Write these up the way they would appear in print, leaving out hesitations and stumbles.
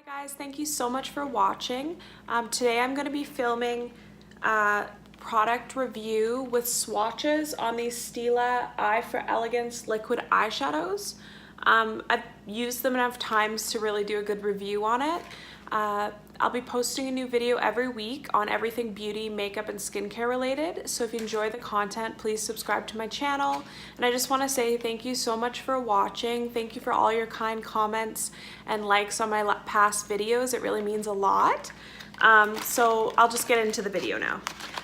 Guys, thank you so much for watching. Today I'm going to be filming a product review with swatches on these Stila Eye for Elegance liquid eyeshadows. I've used them enough times to really do a good review on it. I'll be posting a new video every week on everything beauty, makeup, and skincare related. So if you enjoy the content, please subscribe to my channel. And I just want to say thank you so much for watching. Thank you for all your kind comments and likes on my past videos. It really means a lot. So I'll just get into the video now.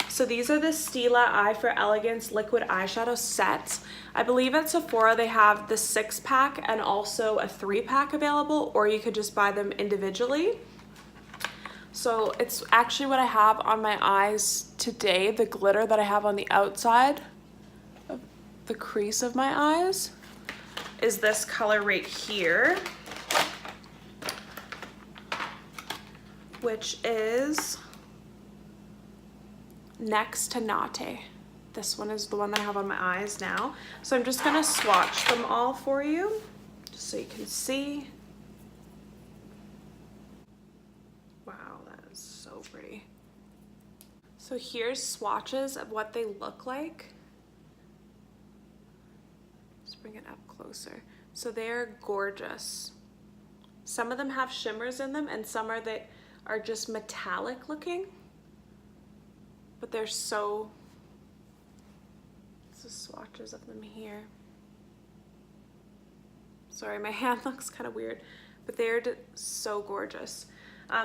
So these are the Stila Eye for Elegance liquid eyeshadow sets. I believe at Sephora they have the 6-pack and also a 3-pack available, or you could just buy them individually. So it's actually what I have on my eyes today, the glitter that I have on the outside of the crease of my eyes is this color right here, which is Next to Nate. This one is the one that I have on my eyes now. So I'm just gonna swatch them all for you, just so you can see. So pretty. So here's swatches of what they look like. Let's bring it up closer. So they're gorgeous. Some of them have shimmers in them and some are just metallic looking, but they're so, this is swatches of them here. Sorry, my hand looks kind of weird, but they're so gorgeous.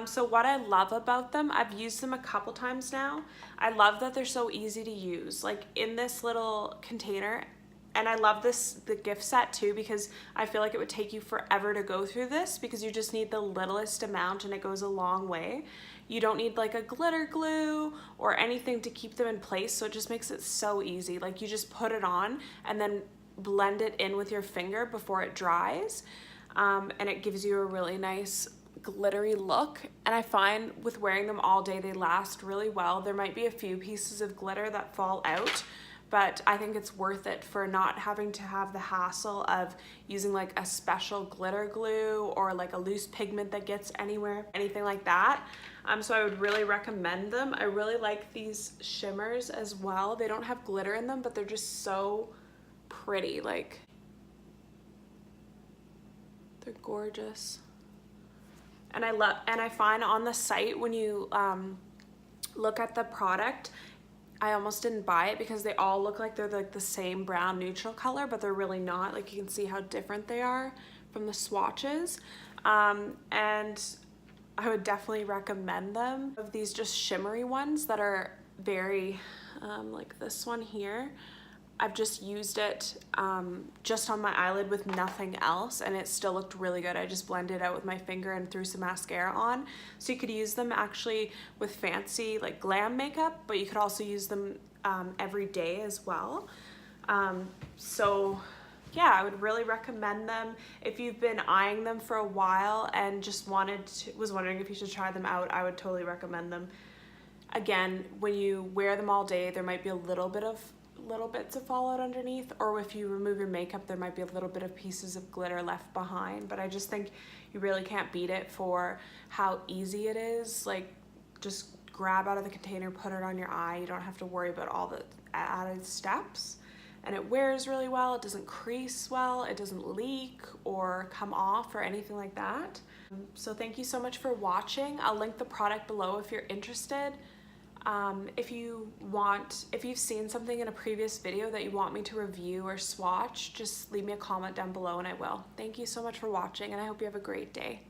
So what I love about them, I've used them a couple times now. I love that they're so easy to use, like in this little container. And I love the gift set too, because I feel like it would take you forever to go through this because you just need the littlest amount and it goes a long way. You don't need like a glitter glue or anything to keep them in place. So it just makes it so easy. Like you just put it on and then blend it in with your finger before it dries. And it gives you a really nice glittery look, and I find with wearing them all day they last really well. There might be a few pieces of glitter that fall out, but I think it's worth it for not having to have the hassle of using like a special glitter glue or like a loose pigment that gets anywhere, anything like that. So I would really recommend them. I really like these shimmers as well. They don't have glitter in them, but they're just so pretty. Like, they're gorgeous. And I find on the site when you look at the product, I almost didn't buy it because they all look like they're like the same brown neutral color, but they're really not. Like you can see how different they are from the swatches. And I would definitely recommend them. Of these just shimmery ones that are very like this one here. I've just used it just on my eyelid with nothing else, and it still looked really good. I just blended it out with my finger and threw some mascara on. So you could use them actually with fancy like glam makeup, but you could also use them every day as well. So yeah, I would really recommend them. If you've been eyeing them for a while and just was wondering if you should try them out, I would totally recommend them. Again, when you wear them all day, there might be a little bits of fallout underneath, or if you remove your makeup there might be a little bit of pieces of glitter left behind, but I just think you really can't beat it for how easy it is. Like just grab out of the container, put it on your eye. You don't have to worry about all the added steps, and it wears really well. It doesn't crease well, it doesn't leak or come off or anything like that. So thank you so much for watching. I'll link the product below if you're interested. If you've seen something in a previous video that you want me to review or swatch, just leave me a comment down below and I will. Thank you so much for watching, and I hope you have a great day.